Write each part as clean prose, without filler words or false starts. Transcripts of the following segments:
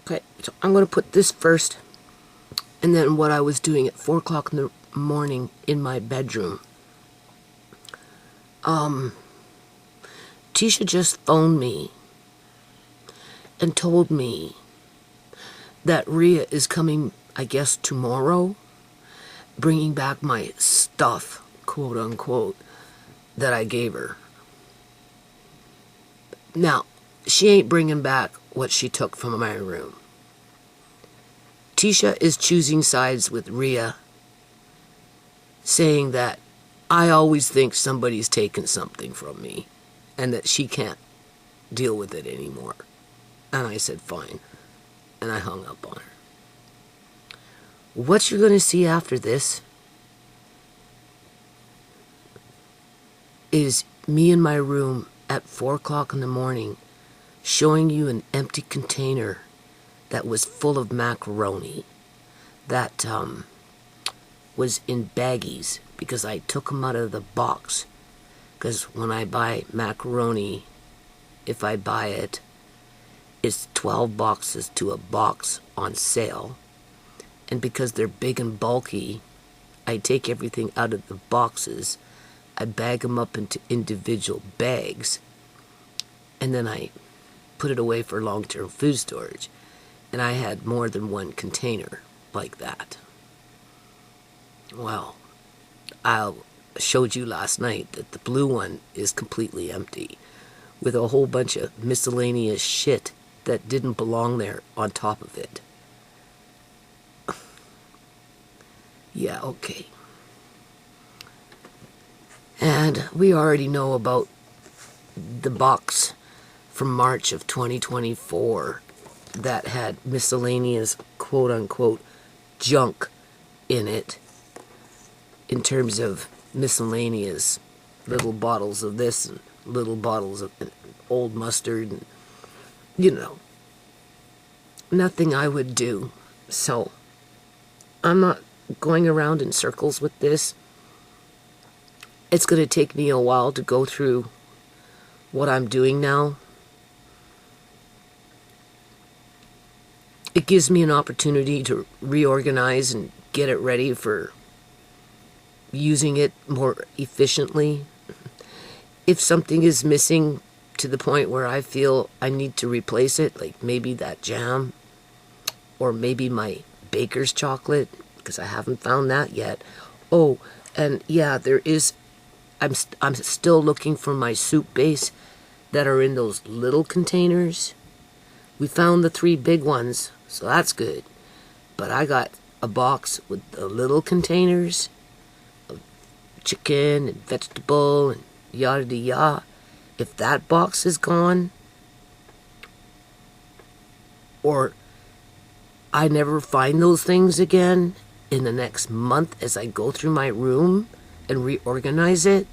Okay, so I'm going to put this first, and then what I was doing at 4 o'clock in the morning in my bedroom. TeaSha just phoned me and told me that Rhea is coming, I guess, tomorrow, bringing back my stuff, quote unquote, that I gave her. Now, she ain't bringing back what she took from my room. TeaSha is choosing sides with Rhea, saying that I always think somebody's taken something from me and that she can't deal with it anymore. And I said, fine. And I hung up on her. What you're going to see after this is me in my room at 4 o'clock in the morning showing you an empty container that was full of macaroni that was in baggies because I took them out of the box. Because when I buy macaroni, if I buy it, it's 12 boxes to a box on sale. And because they're big and bulky, I take everything out of the boxes, I bag them up into individual bags, and then I put it away for long-term food storage. And I had more than one container like that. Well, I showed you last night that the blue one is completely empty, with a whole bunch of miscellaneous shit that didn't belong there on top of it. Yeah, okay. And we already know about the box from March of 2024 that had miscellaneous, quote-unquote, junk in it, in terms of miscellaneous little bottles of this and little bottles of old mustard and, you know, nothing I would do. So I'm not going around in circles with this. It's going to take me a while to go through what I'm doing now. It gives me an opportunity to reorganize and get it ready for using it more efficiently. If something is missing to the point where I feel I need to replace it, like maybe that jam, or maybe my baker's chocolate, because I haven't found that yet. Oh, and yeah, there is, I'm still looking for my soup base that are in those little containers. We found the 3 big ones, so that's good. But I got a box with the little containers of chicken and vegetable and yada yada. If that box is gone, or I never find those things again in the next month as I go through my room and reorganize it,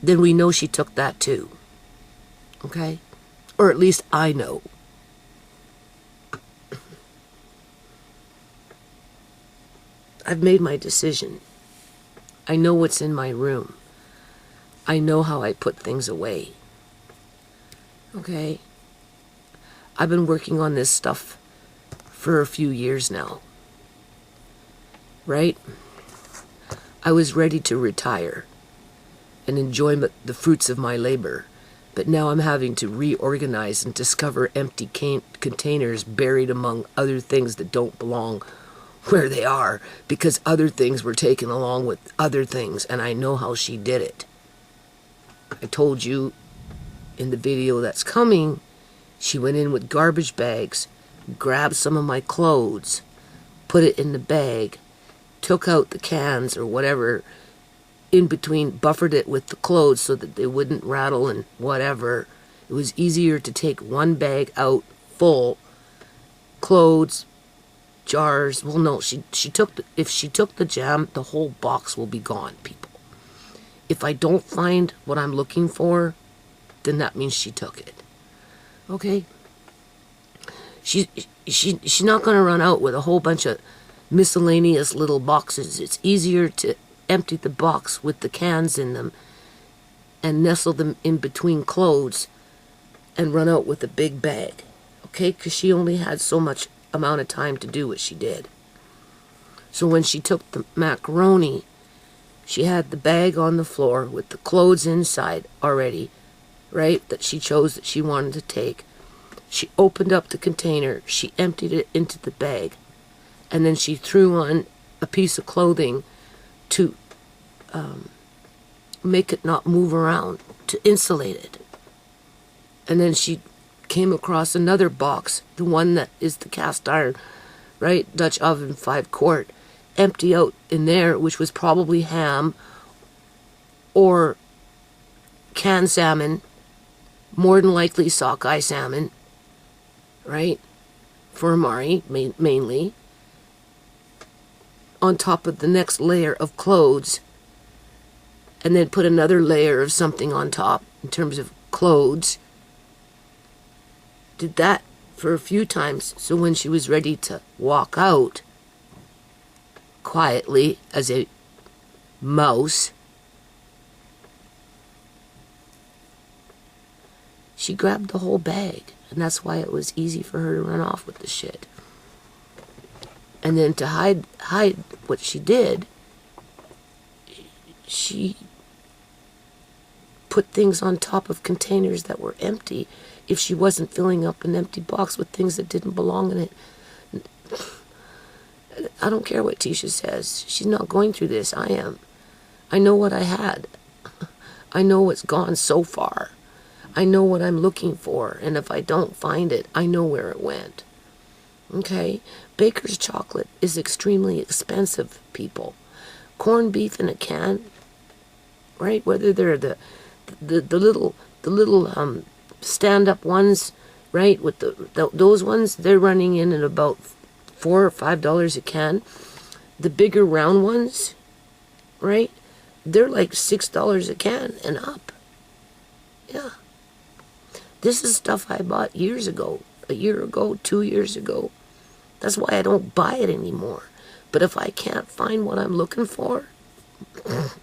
then we know she took that too. Okay? Or at least I know. I've made my decision. I know what's in my room. I know how I put things away. Okay? I've been working on this stuff for a few years now. Right? I was ready to retire and enjoy the fruits of my labor, but now I'm having to reorganize and discover empty containers buried among other things that don't belong where they are, because other things were taken along with other things, and I know how she did it. I told you in the video that's coming, she went in with garbage bags, grabbed some of my clothes, put it in the bag, took out the cans or whatever in between, buffered it with the clothes so that they wouldn't rattle and whatever. It was easier to take one bag out full, clothes, jars. Well, no, she took if she took the jam, the whole box will be gone, people. If I don't find what I'm looking for, then that means she took it. Okay? She's not going to run out with a whole bunch of miscellaneous little boxes. It's easier to empty the box with the cans in them and nestle them in between clothes and run out with a big bag. okay? Because she only had so much amount of time to do what she did. So when she took the macaroni, she had the bag on the floor with the clothes inside already, right, that she chose that she wanted to take. She opened up the container, she emptied it into the bag, and then she threw on a piece of clothing to make it not move around, to insulate it. And then she came across another box, the one that is the cast iron, right, Dutch oven 5-quart, empty out in there, which was probably ham or canned salmon, more than likely sockeye salmon, right, for Amari mainly, on top of the next layer of clothes, and then put another layer of something on top in terms of clothes. Did that for a few times, so when she was ready to walk out quietly as a mouse, she grabbed the whole bag, and that's why it was easy for her to run off with the shit. And then to hide what she did, she put things on top of containers that were empty if she wasn't filling up an empty box with things that didn't belong in it. I don't care what TeaSha says. She's not going through this. I am. I know what I had. I know what's gone so far. I know what I'm looking for, and if I don't find it, I know where it went. Okay? Baker's chocolate is extremely expensive, people. Corned beef in a can, right? Whether they're the little stand-up ones, right? With those ones, they're running in at about $4 or $5 a can. The bigger round ones, right? They're like $6 a can and up. Yeah. This is stuff I bought years ago, a year ago, 2 years ago. That's why I don't buy it anymore. But if I can't find what I'm looking for,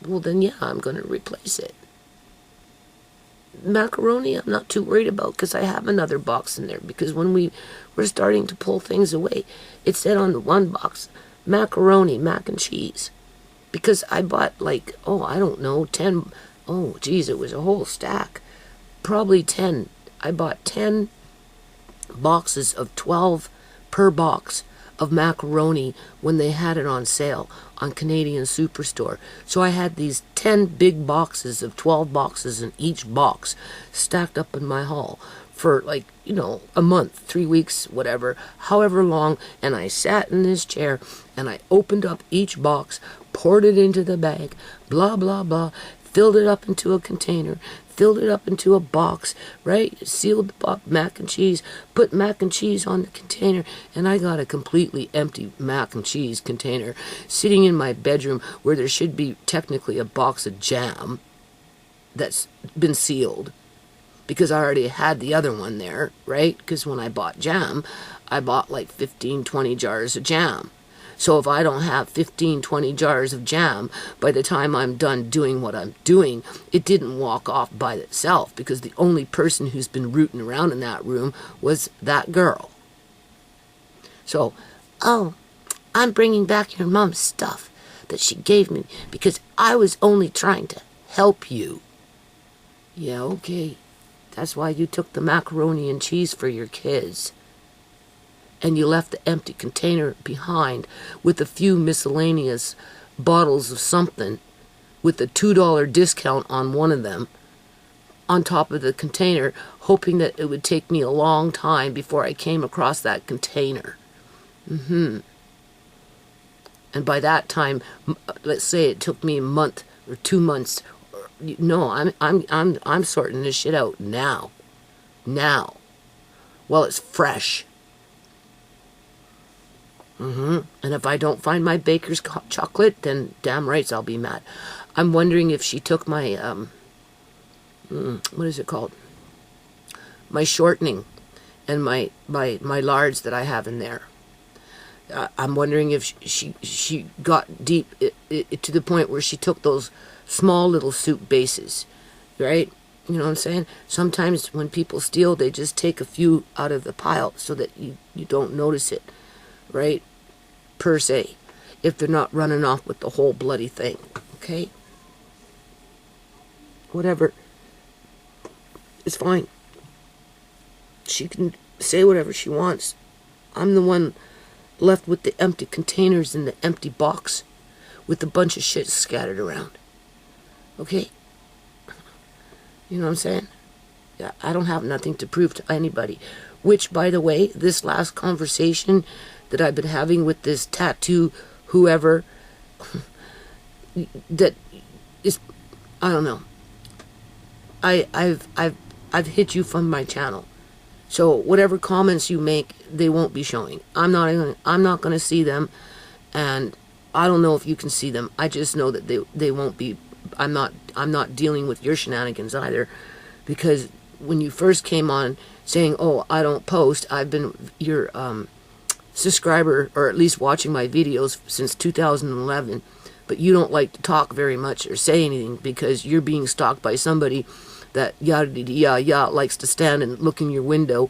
well then yeah, I'm going to replace it. Macaroni I'm not too worried about because I have another box in there, because when we were starting to pull things away, it said on the one box, macaroni, mac and cheese. Because I bought like, I don't know, 10, it was a whole stack. Probably 10. I bought 10 boxes of 12 per box of macaroni when they had it on sale on Canadian Superstore. So I had these 10 big boxes of 12 boxes in each box stacked up in my hall for like, a month, 3 weeks, whatever, however long. And I sat in this chair and I opened up each box, poured it into the bag, blah, blah, blah, filled it up into a container, filled it up into a box, right? Sealed the box, mac and cheese, put mac and cheese on the container, and I got a completely empty mac and cheese container sitting in my bedroom where there should be technically a box of jam that's been sealed because I already had the other one there, right? Because when I bought jam, I bought like 15, 20 jars of jam. So if I don't have 15, 20 jars of jam by the time I'm done doing what I'm doing, it didn't walk off by itself, because the only person who's been rooting around in that room was that girl. So, I'm bringing back your mom's stuff that she gave me because I was only trying to help you. Yeah, okay. That's why you took the macaroni and cheese for your kids. And you left the empty container behind with a few miscellaneous bottles of something with a $2 discount on one of them on top of the container, hoping that it would take me a long time before I came across that container. And by that time, let's say it took me a month or 2 months. No, I'm sorting this shit out now. While it's fresh. And if I don't find my baker's chocolate, then damn rights I'll be mad. I'm wondering if she took my, what is it called? My shortening and my lards that I have in there. I'm wondering if she got deep to the point where she took those small little soup bases, right? You know what I'm saying? Sometimes when people steal, they just take a few out of the pile so that you don't notice it, right? Per se. If they're not running off with the whole bloody thing, okay? Whatever. It's fine. She can say whatever she wants. I'm the one left with the empty containers in the empty box with a bunch of shit scattered around. Okay? You know what I'm saying? Yeah, I don't have nothing to prove to anybody. Which, by the way, this last conversation that I've been having with this tattoo whoever, that is, I don't know. I've hit you from my channel. So whatever comments you make, they won't be showing. I'm not going to see them, and I don't know if you can see them. I just know that they won't be. I'm not dealing with your shenanigans either, because when you first came on saying, "Oh, I don't post," I've been your subscriber, or at least watching my videos since 2011, but you don't like to talk very much or say anything because you're being stalked by somebody that yada likes to stand and look in your window,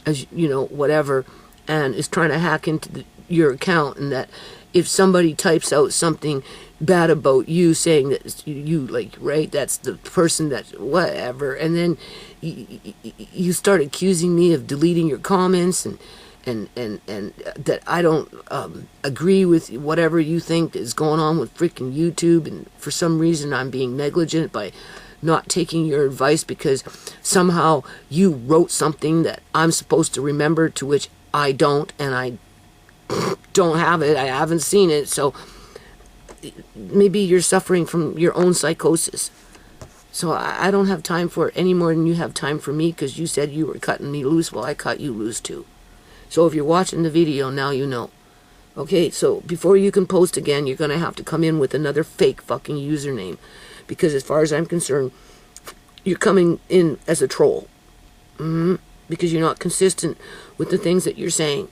as you know, whatever, and is trying to hack into your account, and that if somebody types out something bad about you, saying that you, like, right, that's the person that whatever, and then you start accusing me of deleting your comments, and that I don't agree with whatever you think is going on with freaking YouTube, and for some reason I'm being negligent by not taking your advice because somehow you wrote something that I'm supposed to remember, to which I don't, and I don't have it, I haven't seen it, so maybe you're suffering from your own psychosis. So I don't have time for it any more than you have time for me, because you said you were cutting me loose. Well, I cut you loose too. So if you're watching the video, now you know. Okay, so before you can post again, you're going to have to come in with another fake fucking username. Because as far as I'm concerned, you're coming in as a troll. Because you're not consistent with the things that you're saying,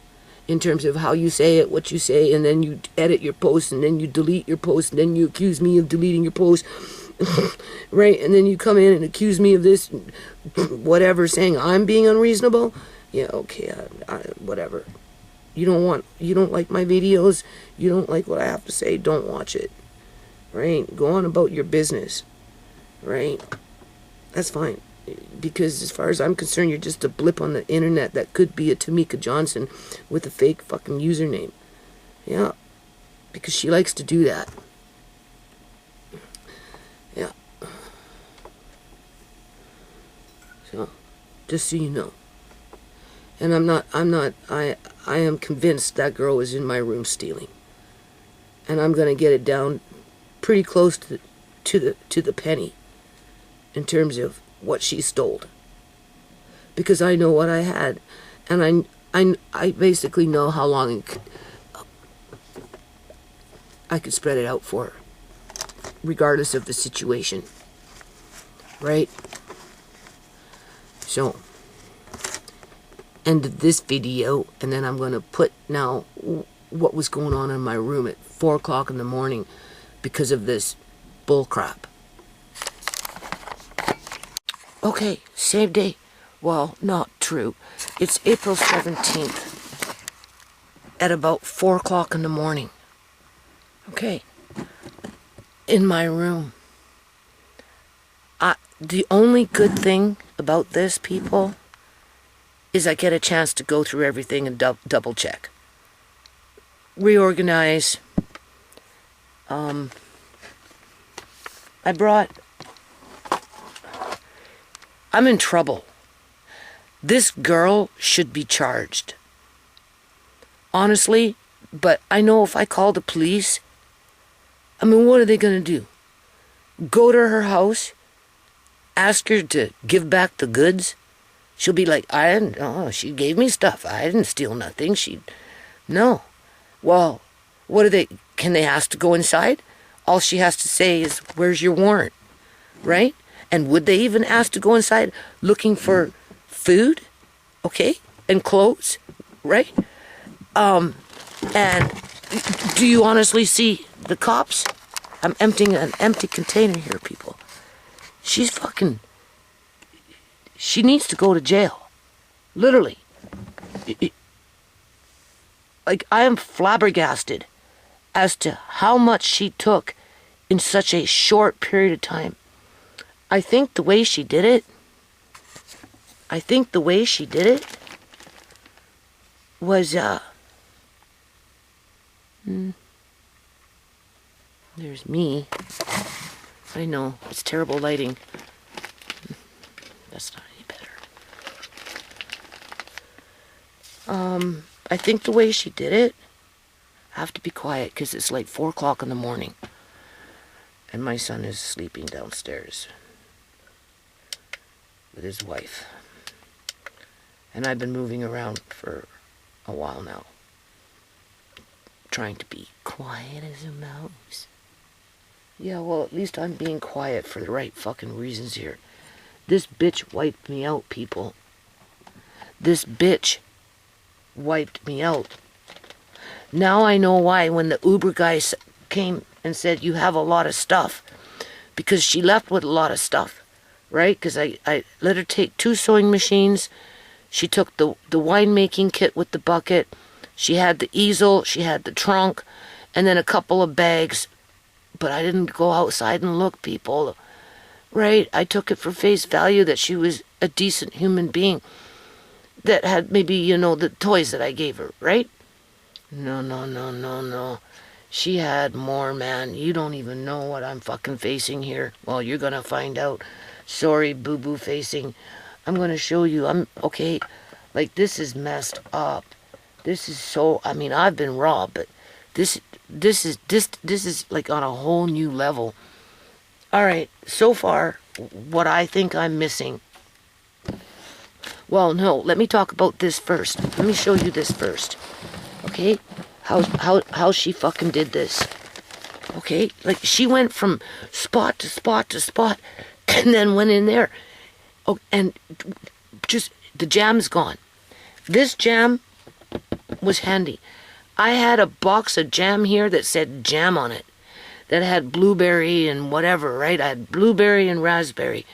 in terms of how you say it, what you say, and then you edit your post, and then you delete your post, and then you accuse me of deleting your post. Right? And then you come in and accuse me of this, whatever, saying I'm being unreasonable. Yeah, okay, whatever. You don't like my videos, you don't like what I have to say, don't watch it. Right? Go on about your business. Right? That's fine. Because as far as I'm concerned, you're just a blip on the internet that could be a Tamika Johnson with a fake fucking username. Yeah. Because she likes to do that. Yeah. So, just so you know. And I am convinced that girl is in my room stealing. And I'm going to get it down pretty close to the penny in terms of what she stole. Because I know what I had, and I basically know how long I could spread it out for, regardless of the situation. Right? So, end of this video, and then I'm going to put now what was going on in my room at 4 o'clock in the morning because of this bullcrap. Okay, same day. Well, not true. It's April 17th at about 4 o'clock in the morning. Okay. In my room. The only good thing about this, people, is I get a chance to go through everything and double check. Reorganize. I'm in trouble. This girl should be charged. Honestly, but I know if I call the police, I mean, what are they going to do? Go to her house, ask her to give back the goods? She'll be like, she gave me stuff. I didn't steal nothing. No. Well, can they ask to go inside? All she has to say is, where's your warrant? Right? And would they even ask to go inside looking for food? Okay? And clothes? Right? And do you honestly see the cops? I'm emptying an empty container here, people. She's fucking She needs to go to jail. Literally. Like, I am flabbergasted as to how much she took in such a short period of time. I think the way she did it was, there's me. I know, it's terrible lighting. That's not any better. I think the way she did it, I have to be quiet because it's like 4 o'clock in the morning. And my son is sleeping downstairs with his wife. And I've been moving around for a while now, trying to be quiet as a mouse. Yeah, well, at least I'm being quiet for the right fucking reasons here. This bitch wiped me out, people. This bitch wiped me out. Now I know why when the Uber guy came and said, you have a lot of stuff. Because she left with a lot of stuff, right? Because I let her take 2 sewing machines. She took the winemaking kit with the bucket. She had the easel. She had the trunk. And then a couple of bags. But I didn't go outside and look, people. Right? I took it for face value that she was a decent human being that had maybe, you know, the toys that I gave her, right? No. She had more, man. You don't even know what I'm fucking facing here. Well, you're gonna find out. Sorry, boo-boo facing. I'm gonna show you. Okay. Like, this is messed up. This is so, I mean, I've been robbed, but this is like on a whole new level. All right, so far, what I think I'm missing. Well, no, let me talk about this first. Let me show you this first. Okay? How she fucking did this. Okay? Like, she went from spot to spot to spot and then went in there. Oh, and just, the jam's gone. This jam was handy. I had a box of jam here that said jam on it. That had blueberry and whatever, right? I had blueberry and raspberry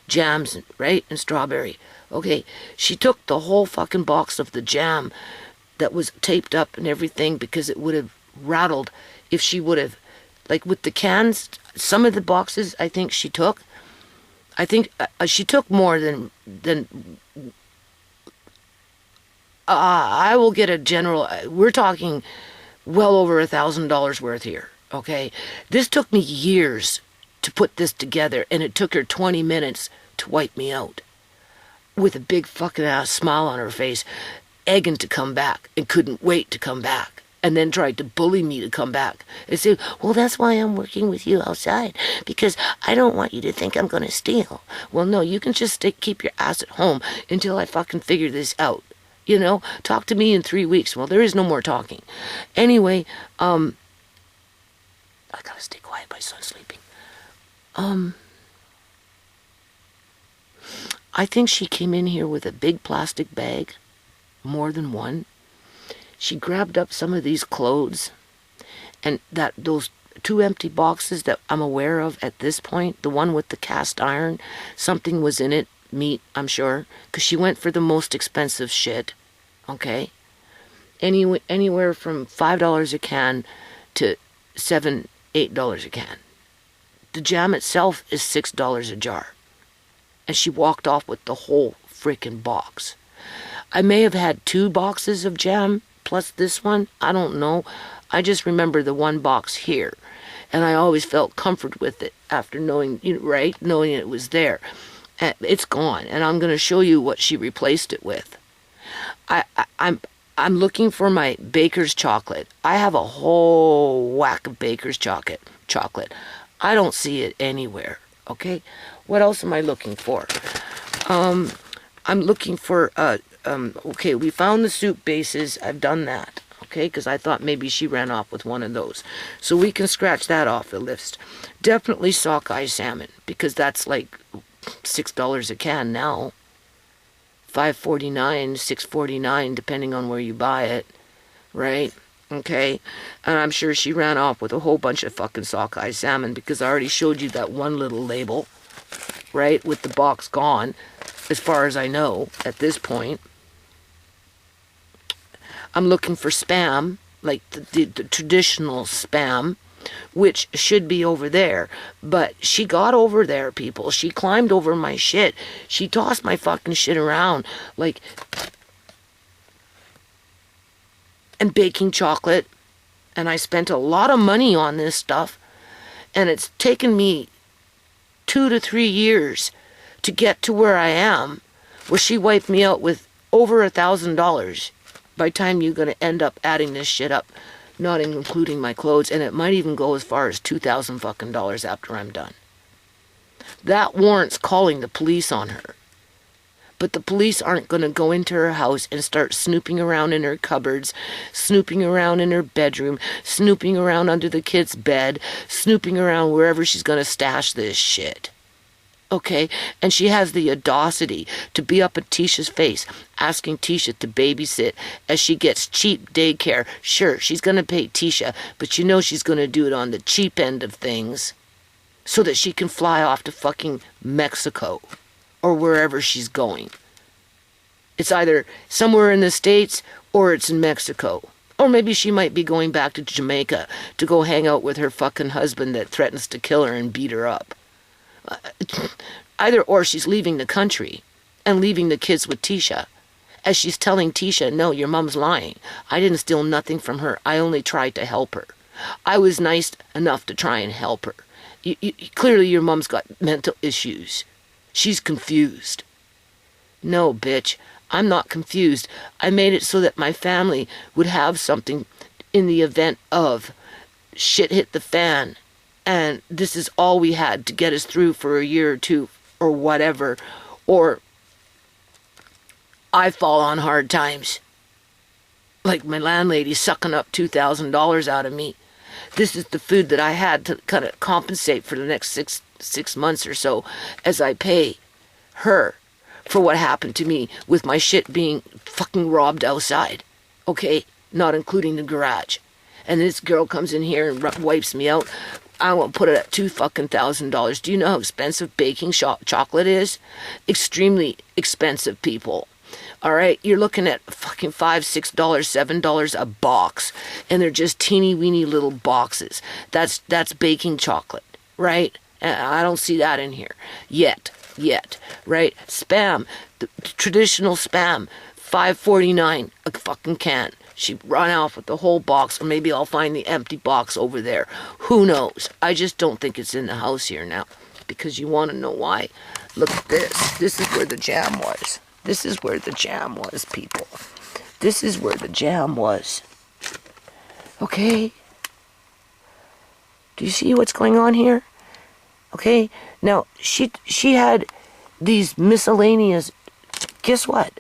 jams, right? And strawberry. Okay, she took the whole fucking box of the jam that was taped up and everything because it would have rattled if she would have, like with the cans, some of the boxes I think she took. I think she took more than I will get a general, we're talking well over $1,000 worth here. Okay, this took me years to put this together, and it took her 20 minutes to wipe me out with a big fucking ass smile on her face, egging to come back and couldn't wait to come back, and then tried to bully me to come back and say, well, that's why I'm working with you outside, because I don't want you to think I'm going to steal. Well, no, you can just keep your ass at home until I fucking figure this out. You know, talk to me in 3 weeks. Well, there is no more talking. Anyway, I gotta stay quiet, my son's sleeping. I think she came in here with a big plastic bag, more than one. She grabbed up some of these clothes, and those 2 empty boxes that I'm aware of at this point, the one with the cast iron, something was in it, meat, I'm sure, because she went for the most expensive shit, okay? Anywhere from $5 a can to $7, $8 a can. The jam itself is $6 a jar. And she walked off with the whole freaking box. I may have had 2 boxes of jam plus this one. I don't know. I just remember the one box here. And I always felt comfort with it after knowing, right? Knowing it was there. And it's gone. And I'm going to show you what she replaced it with. I'm looking for my baker's chocolate. I have a whole whack of baker's chocolate. I don't see it anywhere. Okay? What else am I looking for? I'm looking for, okay, we found the soup bases. I've done that, okay, because I thought maybe she ran off with one of those. So we can scratch that off the list. Definitely sockeye salmon, because that's like $6 a can now. $5.49, $6.49, depending on where you buy it, right? Okay, and I'm sure she ran off with a whole bunch of fucking sockeye salmon because I already showed you that one little label, right, with the box gone. as far as I know at this point. I'm looking for spam, like the traditional spam, which should be over there. But she got over there, people. She climbed over my shit. She tossed my fucking shit around, like, and baking chocolate. And I spent a lot of money on this stuff. And it's taken me 2 to 3 years to get to where I am, where she wiped me out with over $1,000. By the time you're going to end up adding this shit up, not including my clothes, and it might even go as far as $2,000 fucking dollars after I'm done. That warrants calling the police on her. But the police aren't going to go into her house and start snooping around in her cupboards, snooping around in her bedroom, snooping around under the kid's bed, snooping around wherever she's going to stash this shit. Okay? And she has the audacity to be up at TeaSha's face, asking TeaSha to babysit as she gets cheap daycare. Sure, she's going to pay TeaSha, but you know she's going to do it on the cheap end of things so that she can fly off to fucking Mexico or wherever she's going. It's either somewhere in the States or it's in Mexico. Or maybe she might be going back to Jamaica to go hang out with her fucking husband that threatens to kill her and beat her up. Either or she's leaving the country and leaving the kids with TeaSha. As she's telling TeaSha, no, your mom's lying. I didn't steal nothing from her. I only tried to help her. I was nice enough to try and help her. Clearly your mom's got mental issues. She's confused. No, bitch, I'm not confused. I made it so that my family would have something in the event of shit hit the fan. And this is all we had to get us through for a year or two or whatever. Or I fall on hard times. Like my landlady sucking up $2,000 out of me. This is the food that I had to kind of compensate for the next six months or so as I pay her for what happened to me with my shit being fucking robbed outside. Okay? Not including the garage. And this girl comes in here and wipes me out. I won't put it at $2,000. Do you know how expensive baking chocolate is? Extremely expensive, people. All right, you're looking at fucking $5, $6, $7 a box, and they're just teeny weeny little boxes. That's baking chocolate, right? I don't see that in here yet, right? Spam, the traditional spam, $5.49 a fucking can. She run off with the whole box, or maybe I'll find the empty box over there. Who knows? I just don't think it's in the house here now, because you want to know why. Look at this. This is where the jam was. This is where the jam was, people. This is where the jam was. Okay? Do you see what's going on here? Okay? Now, she had these miscellaneous... Guess what?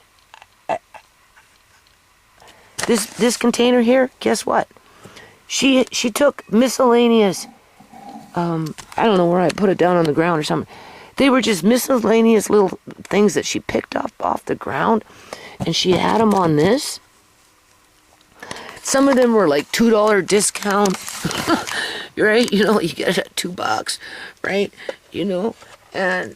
This container here, guess what? She took miscellaneous... I don't know where I put it, down on the ground or something. They were just miscellaneous little things that she picked up off the ground, and she had them on this. Some of them were like $2 discount, right? You know, you get it at $2, right? You know, and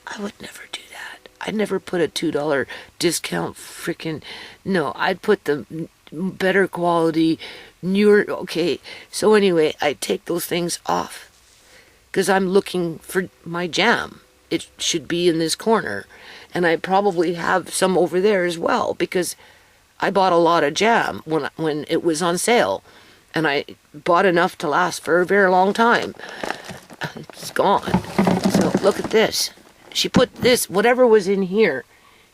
I would never do that. I'd never put a $2 discount freaking, no, I'd put the better quality, newer, okay. So anyway, I take those things off. Because I'm looking for my jam. It should be in this corner. And I probably have some over there as well, because I bought a lot of jam when it was on sale. And I bought enough to last for a very long time. It's gone. So look at this. She put this, whatever was in here,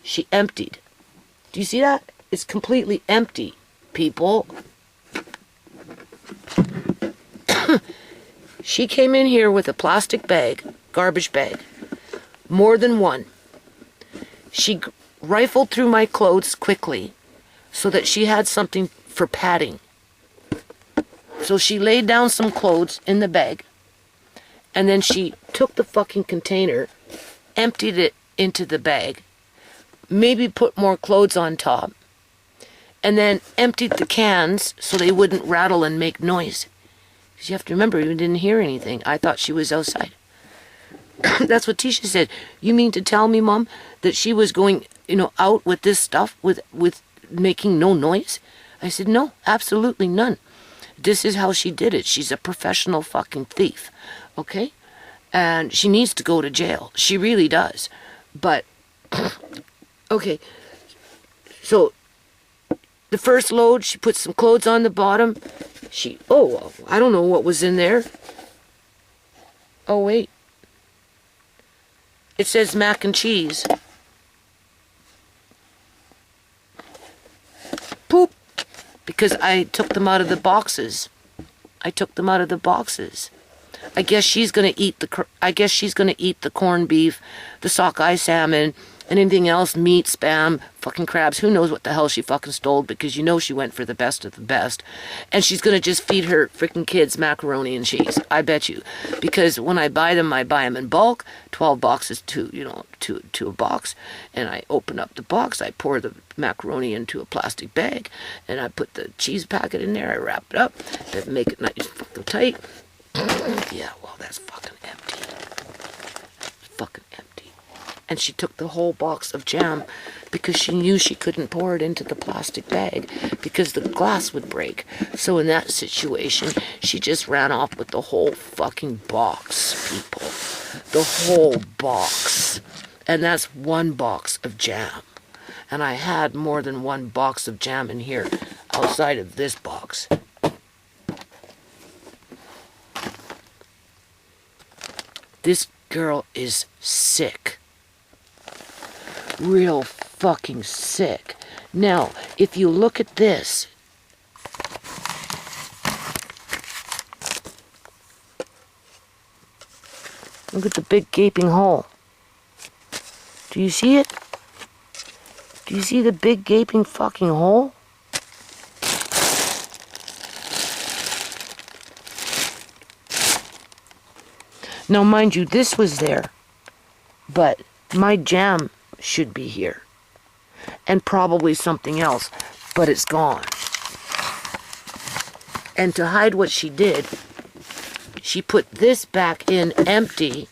she emptied. Do you see that? It's completely empty, people. She came in here with a plastic bag, garbage bag, more than one. She rifled through my clothes quickly so that she had something for padding. So she laid down some clothes in the bag, and then she took the fucking container, emptied it into the bag, maybe put more clothes on top, and then emptied the cans so they wouldn't rattle and make noise. You have to remember, you didn't hear anything. I thought she was outside. That's what TeaSha said. You mean to tell me, Mom, that she was going, out with this stuff with making no noise? I said, no, absolutely none. This is how she did it. She's a professional fucking thief, okay? And she needs to go to jail. She really does. But, okay, so the first load, she put some clothes on the bottom. I don't know what was in there. Oh, wait. It says mac and cheese. Poop. Because I took them out of the boxes. I guess she's gonna eat the corned beef, the sockeye salmon, and anything else, meat, spam, fucking crabs. Who knows what the hell she fucking stole, because she went for the best of the best. And she's gonna just feed her freaking kids macaroni and cheese. I bet you. Because when I buy them in bulk, 12 boxes to a box. And I open up the box, I pour the macaroni into a plastic bag, and I put the cheese packet in there, I wrap it up, and make it nice fucking tight. Yeah, well, that's fucking empty. Fucking empty. And she took the whole box of jam because she knew she couldn't pour it into the plastic bag because the glass would break. So in that situation, she just ran off with the whole fucking box, people. The whole box. And that's one box of jam. And I had more than one box of jam in here outside of this box. This girl is sick. Real fucking sick. Now, if you look at this, look at the big gaping hole. Do you see it? Do you see the big gaping fucking hole? Now, mind you, this was there, but my jam should be here, and probably something else, but it's gone. And to hide what she did, she put this back in empty,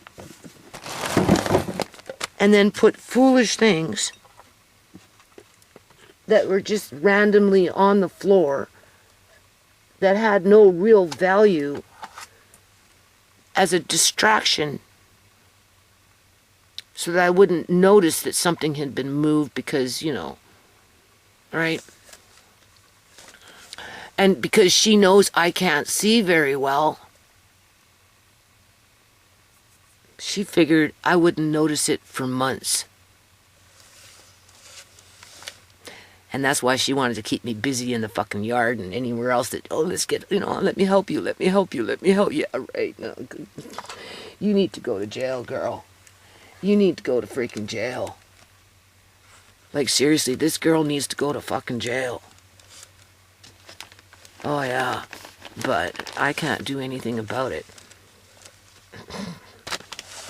and then put foolish things that were just randomly on the floor that had no real value as a distraction, so that I wouldn't notice that something had been moved because, right? And because she knows I can't see very well, she figured I wouldn't notice it for months. And that's why she wanted to keep me busy in the fucking yard and anywhere else that, let's get, let me help you. Yeah, right. No, you need to go to jail, girl. You need to go to freaking jail. Like, seriously, this girl needs to go to fucking jail. Oh, yeah. But I can't do anything about it.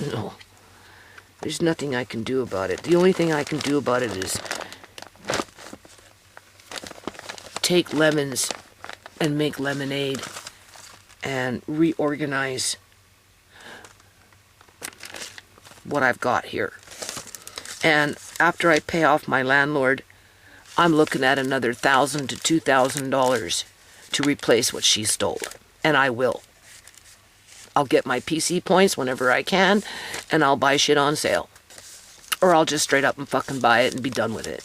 No. There's nothing I can do about it. The only thing I can do about it is take lemons and make lemonade and reorganize what I've got here. And after I pay off my landlord, I'm looking at another $1,000 to $2,000 to replace what she stole. And I will. I'll get my PC points whenever I can, and I'll buy shit on sale. Or I'll just straight up and fucking buy it and be done with it,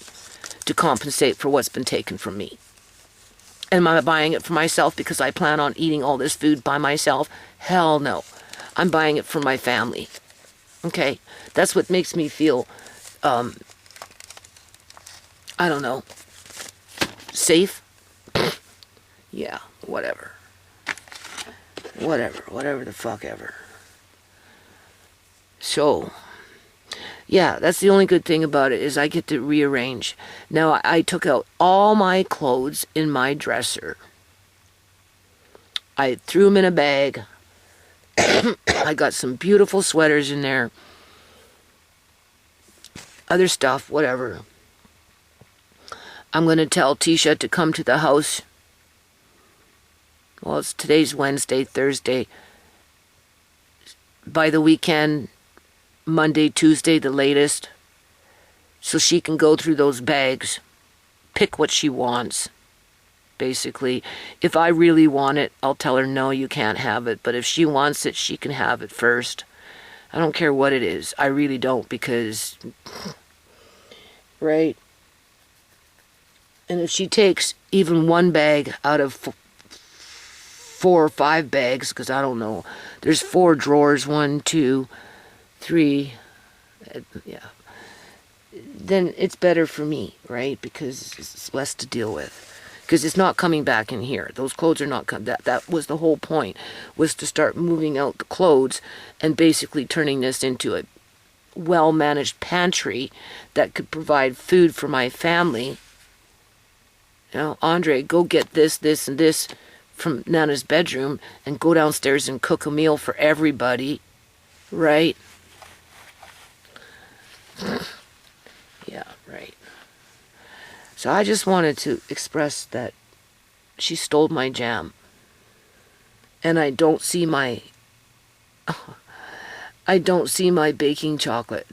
to compensate for what's been taken from me. Am I buying it for myself because I plan on eating all this food by myself? Hell no. I'm buying it for my family. Okay? That's what makes me feel, I don't know, safe? Yeah, whatever. Whatever the fuck ever. So, yeah, that's the only good thing about it, is I get to rearrange. Now, I took out all my clothes in my dresser. I threw them in a bag. I got some beautiful sweaters in there. Other stuff, whatever. I'm going to tell TeaSha to come to the house. Well, today's Wednesday, Thursday. By the weekend, Monday, Tuesday, the latest, so she can go through those bags, pick what she wants. Basically, if I really want it, I'll tell her, no, you can't have it. But if she wants it, she can have it first. I don't care what it is. I really don't, because, right? And if she takes even one bag out of 4 or 5 bags, because I don't know, there's 4 drawers, 1, 2, 3, yeah, then it's better for me, right? Because it's less to deal with. Because it's not coming back in here. Those clothes are not coming. That was the whole point, was to start moving out the clothes and basically turning this into a well-managed pantry that could provide food for my family. You know, Andre, go get this, this, and this from Nana's bedroom and go downstairs and cook a meal for everybody, right? Yeah, right. So I just wanted to express that she stole my jam. And I don't see my baking chocolate.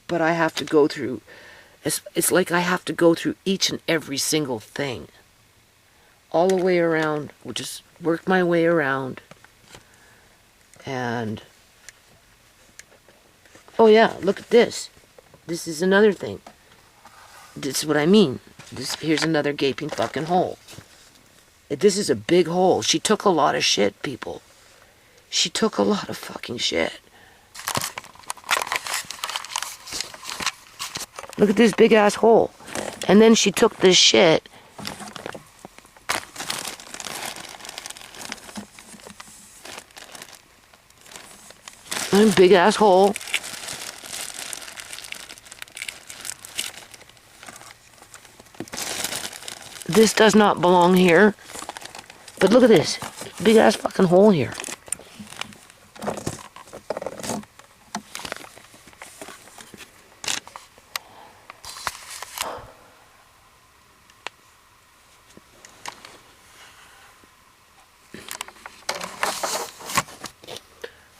But I have to go through, it's like I have to go through each and every single thing. All the way around, we'll just work my way around. And, oh yeah, look at this. This is another thing. This is what I mean. Here's another gaping fucking hole. This is a big hole. She took a lot of shit, people. She took a lot of fucking shit. Look at this big ass hole. And then she took this shit. And big ass hole. This does not belong here. But look at this. Big ass fucking hole here.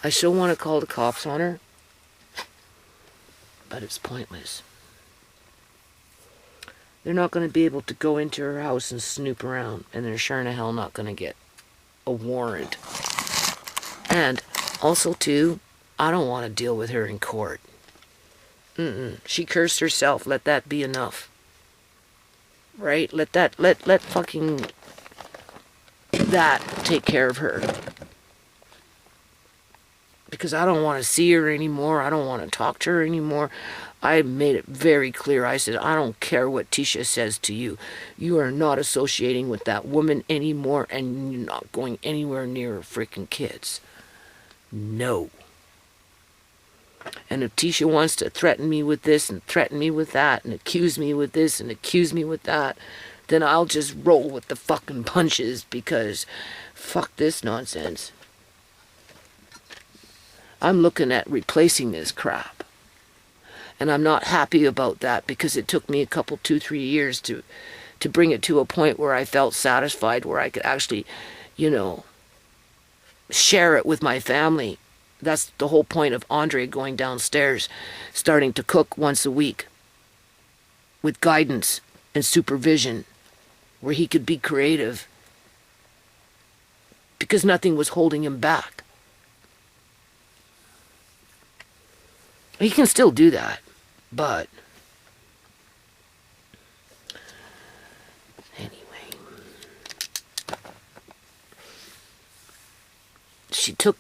I still want to call the cops on her, but it's pointless. They're not going to be able to go into her house and snoop around, and they're sure in hell not going to get a warrant. And also, too, I don't want to deal with her in court. She cursed herself. Let that be enough. Right? Let fucking that take care of her. Because I don't want to see her anymore. I don't want to talk to her anymore. I made it very clear. I said, I don't care what TeaSha says to you. You are not associating with that woman anymore, and you're not going anywhere near her freaking kids. No. And if TeaSha wants to threaten me with this and threaten me with that and accuse me with this and accuse me with that, then I'll just roll with the fucking punches, because fuck this nonsense. I'm looking at replacing this crap. And I'm not happy about that, because it took me a couple, 2-3 years to bring it to a point where I felt satisfied, where I could actually, share it with my family. That's the whole point of Andre going downstairs, starting to cook once a week with guidance and supervision, where he could be creative, because nothing was holding him back. He can still do that, but anyway. She took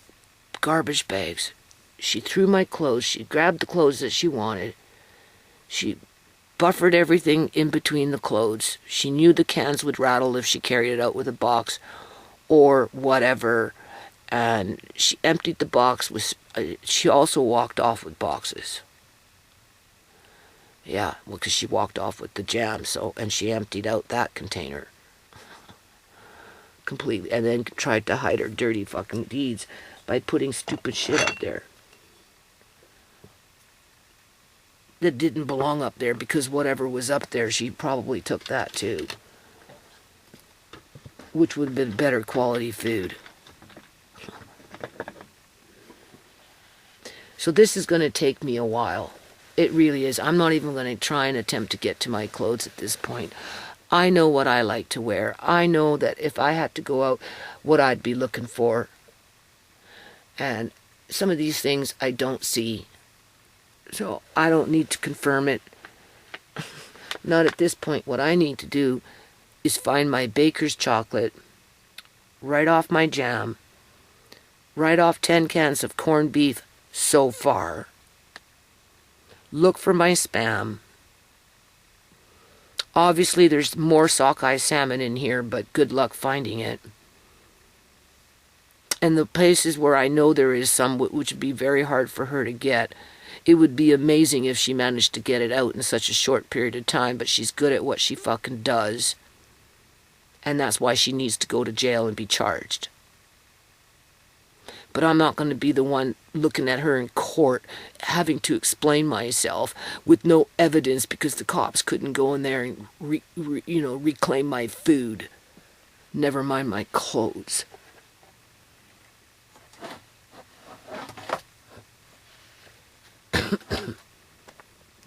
garbage bags. She threw my clothes. She grabbed the clothes that she wanted. She buffered everything in between the clothes. She knew the cans would rattle if she carried it out with a box or whatever. And she emptied the box with, she also walked off with boxes. Yeah, well, because she walked off with the jam, and she emptied out that container completely, and then tried to hide her dirty fucking deeds by putting stupid shit up there that didn't belong up there, because whatever was up there, she probably took that too, which would have been better quality food. So this is going to take me a while. It really is. I'm not even going to try and attempt to get to my clothes at this point. I know what I like to wear. I know that if I had to go out, what I'd be looking for. And some of these things I don't see. So I don't need to confirm it. Not at this point. What I need to do is find my baker's chocolate, write off my jam, write off 10 cans of corned beef so far, look for my Spam. Obviously there's more sockeye salmon in here, but good luck finding it. And the places where I know there is some, which would be very hard for her to get, it would be amazing if she managed to get it out in such a short period of time, but she's good at what she fucking does. And that's why she needs to go to jail and be charged. But I'm not going to be the one looking at her in court, having to explain myself with no evidence because the cops couldn't go in there and reclaim my food. Never mind my clothes.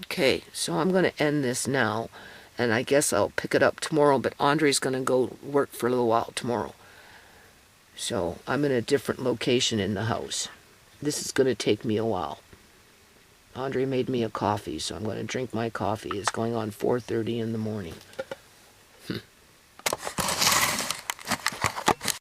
Okay, so I'm going to end this now, and I guess I'll pick it up tomorrow, but Andre's going to go work for a little while tomorrow. So I'm in a different location in the house. This is going to take me a while. Andre made me a coffee, so I'm going to drink my coffee. It's going on 4:30 in the morning.